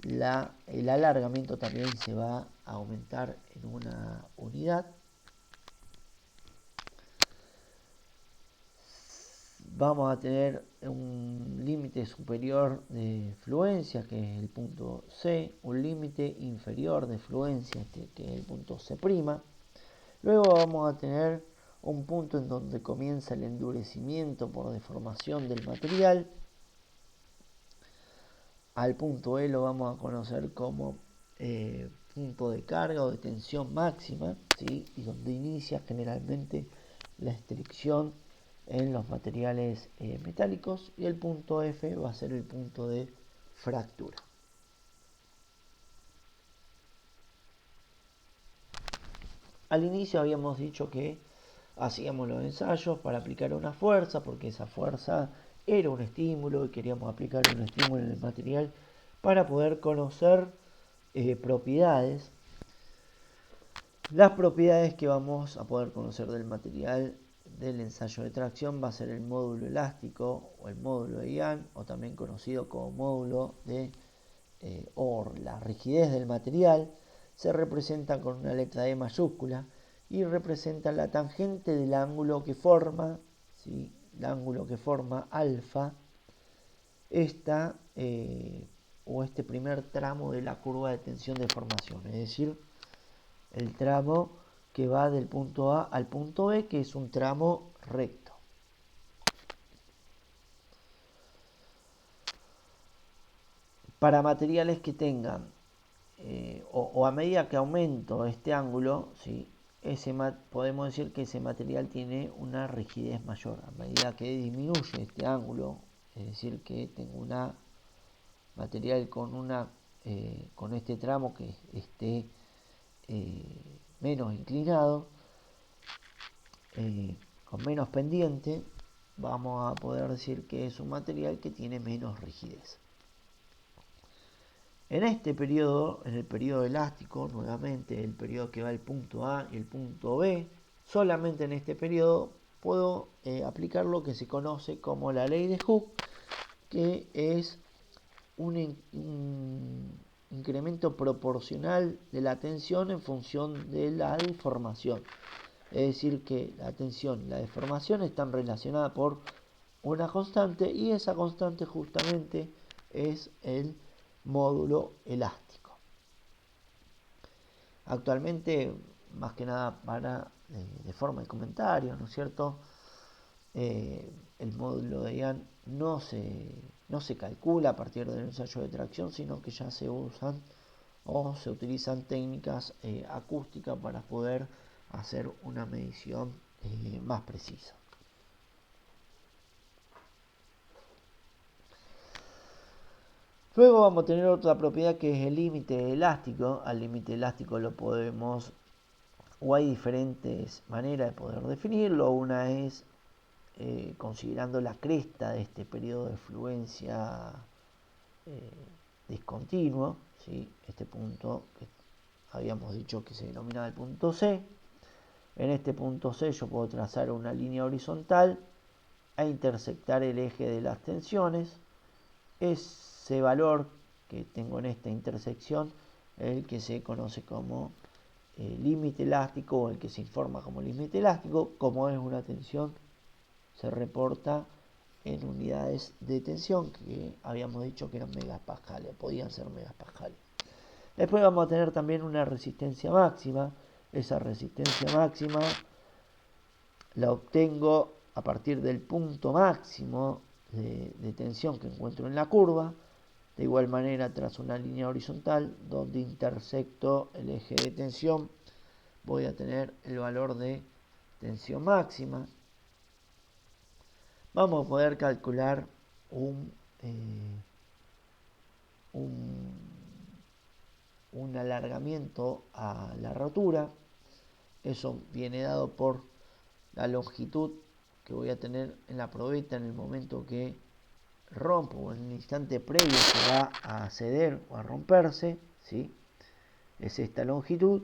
el alargamiento también se va a aumentar en una unidad. Vamos a tener un límite superior de fluencia, que es el punto C, un límite inferior de fluencia, que es el punto C'. Luego vamos a tener un punto en donde comienza el endurecimiento por deformación del material. Al punto E lo vamos a conocer como punto de carga o de tensión máxima, ¿sí? Y donde inicia generalmente la estricción en los materiales metálicos, y el punto F va a ser el punto de fractura. Al inicio habíamos dicho que hacíamos los ensayos para aplicar una fuerza, porque esa fuerza era un estímulo y queríamos aplicar un estímulo en el material para poder conocer propiedades. Las propiedades que vamos a poder conocer del material del ensayo de tracción va a ser el módulo elástico o el módulo de Ian, o también conocido como módulo de o la rigidez del material. Se representa con una letra E mayúscula y representa la tangente del ángulo que forma, ¿sí? El ángulo que forma alfa este primer tramo de la curva de tensión de formación, es decir, el tramo que va del punto A al punto B, que es un tramo recto. Para materiales que tengan o a medida que aumento este ángulo, ¿sí? Podemos decir que ese material tiene una rigidez mayor. A medida que disminuye este ángulo, es decir, que tengo una material con este tramo que esté menos inclinado, con menos pendiente, vamos a poder decir que es un material que tiene menos rigidez. En este periodo, en el periodo elástico, nuevamente el periodo que va del punto A y el punto B, solamente en este periodo puedo aplicar lo que se conoce como la ley de Hooke, que es un incremento proporcional de la tensión en función de la deformación. Es decir que la tensión y la deformación están relacionadas por una constante, y esa constante justamente es el módulo elástico. Actualmente, más que nada de forma de comentario, ¿no es cierto? El módulo de Ian no se calcula a partir del ensayo de tracción, sino que ya se usan o se utilizan técnicas acústicas para poder hacer una medición más precisa. Luego vamos a tener otra propiedad que es el límite elástico. Al límite elástico lo podemos, o hay diferentes maneras de poder definirlo. Una es considerando la cresta de este periodo de fluencia discontinuo, ¿sí? Este punto que habíamos dicho que se denominaba el punto C. En este punto C yo puedo trazar una línea horizontal a intersectar el eje de las tensiones. Ese valor que tengo en esta intersección es el que se conoce como límite elástico, o el que se informa como límite elástico. Como es una tensión, se reporta en unidades de tensión, que habíamos dicho que eran megapascales, podían ser megapascales. Después vamos a tener también una resistencia máxima. Esa resistencia máxima la obtengo a partir del punto máximo de tensión que encuentro en la curva. De igual manera, trazo una línea horizontal donde intersecto el eje de tensión. Voy a tener el valor de tensión máxima. Vamos a poder calcular un alargamiento a la rotura. Eso viene dado por la longitud que voy a tener en la probeta en el momento que rompo, o en el instante previo que va a ceder o a romperse, ¿sí? Es esta longitud,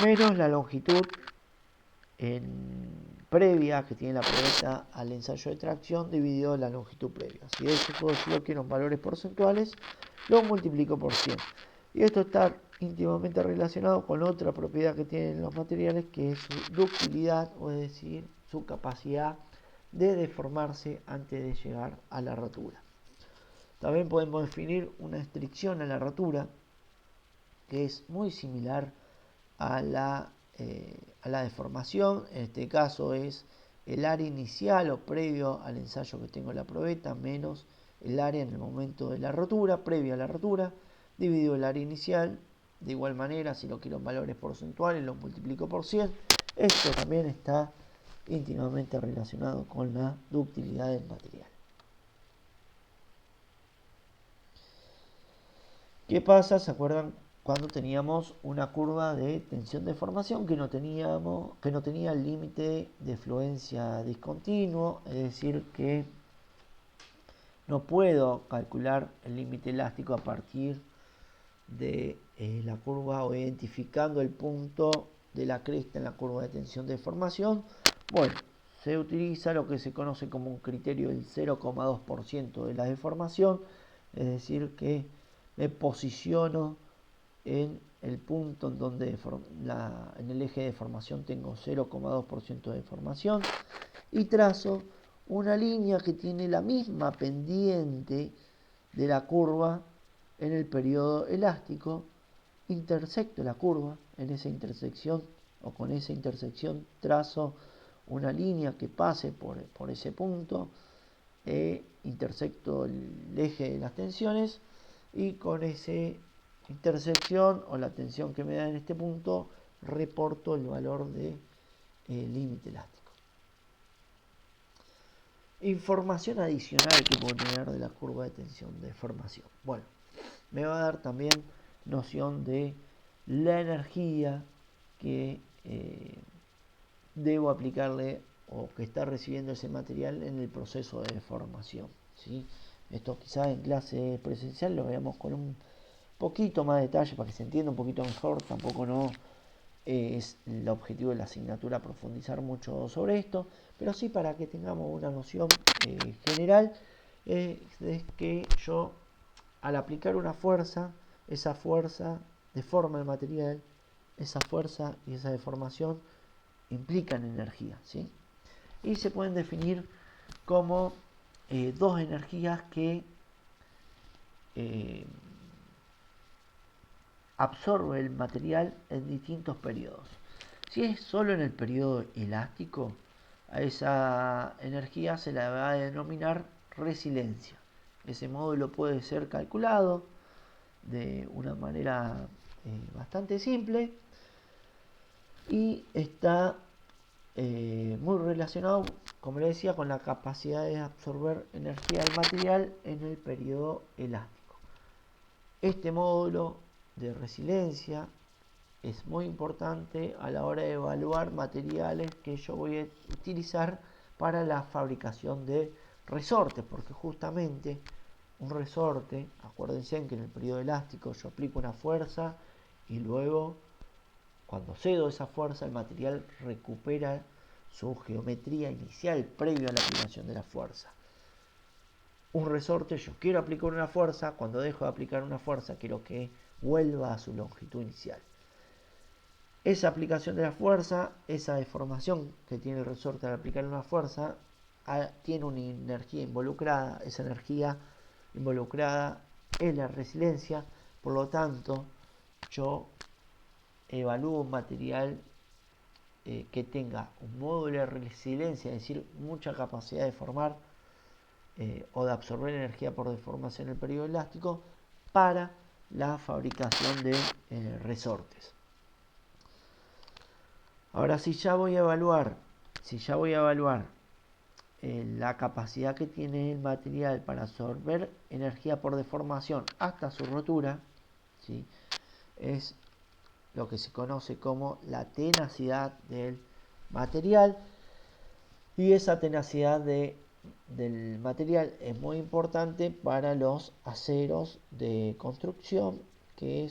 menos la longitud previa que tiene la probeta al ensayo de tracción dividido la longitud previa. Si eso puedo decir que eran valores porcentuales, lo multiplico por 100. Y esto está íntimamente relacionado con otra propiedad que tienen los materiales, que es su ductilidad, o es decir, su capacidad de deformarse antes de llegar a la rotura. También podemos definir una estricción a la rotura, que es muy similar a la deformación. En este caso es el área inicial o previo al ensayo que tengo en la probeta menos el área en el momento de la rotura, previo a la rotura, dividido el área inicial. De igual manera, si lo quiero en valores porcentuales, lo multiplico por 100. Esto también está íntimamente relacionado con la ductilidad del material. ¿Qué pasa? ¿Se acuerdan cuando teníamos una curva de tensión de formación que no tenía el límite de fluencia discontinuo? Es decir, que no puedo calcular el límite elástico a partir de la curva, o identificando el punto de la cresta en la curva de tensión de formación. Bueno, se utiliza lo que se conoce como un criterio del 0,2% de la deformación, es decir, que me posiciono en el punto en donde en el eje de deformación tengo 0,2% de deformación, y trazo una línea que tiene la misma pendiente de la curva en el periodo elástico. Intersecto la curva en esa intersección, o con esa intersección trazo una línea que pase por ese punto, intersecto el eje de las tensiones, y con esa intersección o la tensión que me da en este punto reporto el valor de límite elástico. Información adicional que puedo tener de la curva de tensión de formación. Bueno, me va a dar también noción de la energía que debo aplicarle, o que está recibiendo ese material en el proceso de deformación, ¿sí? Esto quizás en clase presencial lo veamos con un poquito más de detalle para que se entienda un poquito mejor. Tampoco no es el objetivo de la asignatura profundizar mucho sobre esto, pero sí para que tengamos una noción general de que yo, al aplicar una fuerza, esa fuerza deforma el material, esa fuerza y esa deformación implican energía, ¿sí? Y se pueden definir como dos energías que absorbe el material en distintos periodos. Si es solo en el periodo elástico, a esa energía se la va a denominar resiliencia. Ese módulo puede ser calculado de una manera bastante simple, y está muy relacionado, como les decía, con la capacidad de absorber energía del material en el periodo elástico. Este módulo de resiliencia es muy importante a la hora de evaluar materiales que yo voy a utilizar para la fabricación de resortes, porque justamente un resorte, acuérdense que en el periodo elástico yo aplico una fuerza y luego cuando cedo esa fuerza el material recupera su geometría inicial previo a la aplicación de la fuerza. Un resorte, yo quiero aplicar una fuerza, cuando dejo de aplicar una fuerza quiero que vuelva a su longitud inicial. Esa aplicación de la fuerza, esa deformación que tiene el resorte al aplicar una fuerza, tiene una energía involucrada, esa energía involucrada es la resiliencia, por lo tanto yo evalúo un material que tenga un módulo de resiliencia, es decir, mucha capacidad de formar o de absorber energía por deformación en el periodo elástico para la fabricación de resortes. Ahora, si ya voy a evaluar la capacidad que tiene el material para absorber energía por deformación hasta su rotura, ¿sí? Es lo que se conoce como la tenacidad del material, y esa tenacidad del material es muy importante para los aceros de construcción, que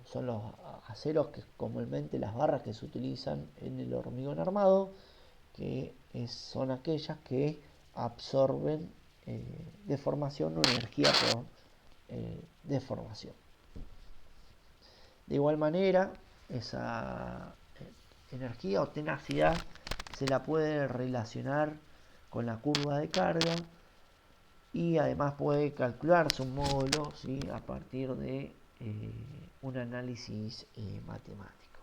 son los aceros que comúnmente las barras que se utilizan en el hormigón armado, que son aquellas que absorben deformación o energía por deformación. De igual manera, esa energía o tenacidad se la puede relacionar con la curva de carga, y además puede calcularse un módulo, ¿sí?, a partir de un análisis matemático.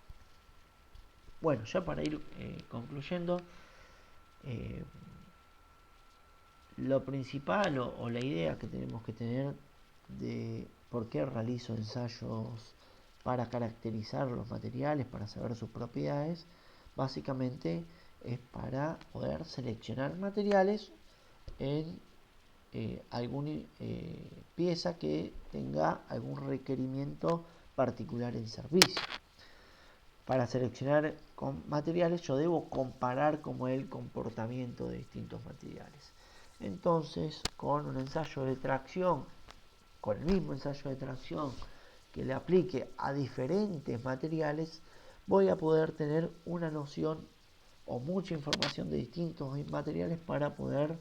Bueno, ya para ir concluyendo, lo principal o la idea que tenemos que tener de por qué realizo ensayos para caracterizar los materiales, para saber sus propiedades, básicamente es para poder seleccionar materiales en alguna pieza que tenga algún requerimiento particular en servicio. Para seleccionar materiales yo debo comparar cómo es el comportamiento de distintos materiales. Entonces, con un ensayo de tracción, con el mismo ensayo de tracción que le aplique a diferentes materiales, voy a poder tener una noción o mucha información de distintos materiales para poder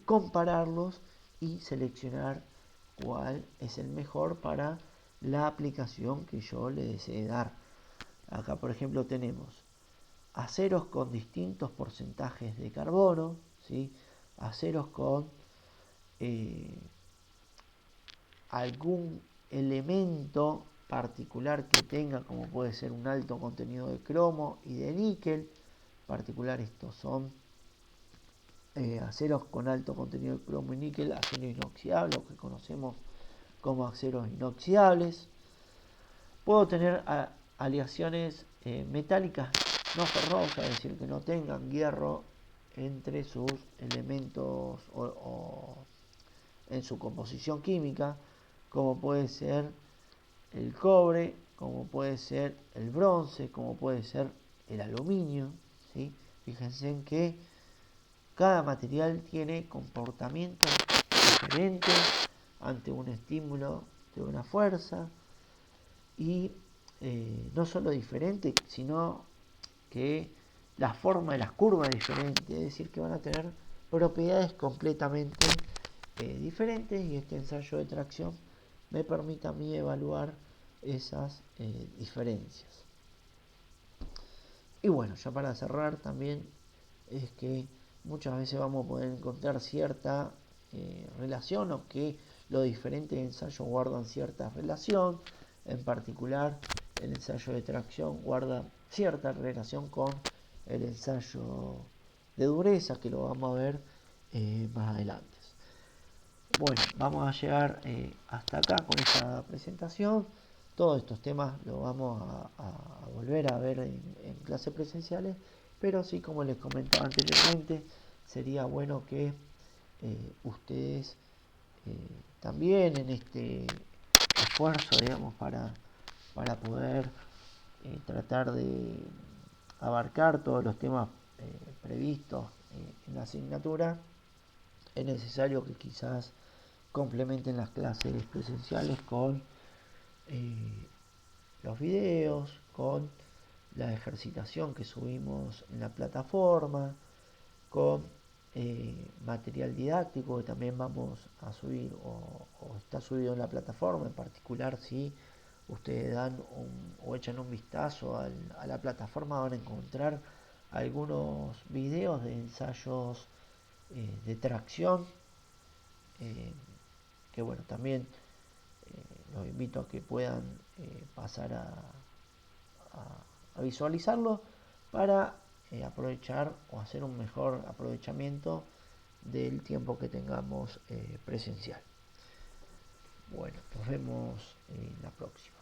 compararlos y seleccionar cuál es el mejor para la aplicación que yo le desee dar. Acá, por ejemplo, tenemos aceros con distintos porcentajes de carbono, ¿sí?, aceros con algún elemento particular que tenga, como puede ser un alto contenido de cromo y de níquel. Particular, estos son aceros con alto contenido de cromo y níquel, aceros inoxidables, lo que conocemos como aceros inoxidables. Puedo tener aleaciones metálicas no ferrosas, es decir, que no tengan hierro entre sus elementos o en su composición química, como puede ser el cobre, como puede ser el bronce, como puede ser el aluminio, ¿sí? Fíjense en que cada material tiene comportamientos diferentes ante un estímulo de una fuerza, y no solo diferente, sino que la forma de las curvas es diferente, es decir, que van a tener propiedades completamente diferentes, y este ensayo de tracción me permite a mí evaluar esas diferencias. Y bueno, ya para cerrar también es que muchas veces vamos a poder encontrar cierta relación, o que los diferentes ensayos guardan cierta relación. En particular, el ensayo de tracción guarda cierta relación con el ensayo de dureza, que lo vamos a ver más adelante. Bueno, vamos a llegar hasta acá con esta presentación. Todos estos temas los vamos a volver a ver en clases presenciales, pero sí, como les comentaba anteriormente, sería bueno que ustedes también en este esfuerzo, digamos, para poder tratar de abarcar todos los temas previstos en la asignatura, es necesario que quizás complementen las clases presenciales con los videos, con la ejercitación que subimos en la plataforma, con material didáctico que también vamos a subir o está subido en la plataforma. En particular, si ustedes dan o echan un vistazo a la plataforma, van a encontrar algunos videos de ensayos de tracción, eh, que bueno, también los invito a que puedan pasar a visualizarlo para aprovechar o hacer un mejor aprovechamiento del tiempo que tengamos presencial. Bueno, nos vemos en la próxima.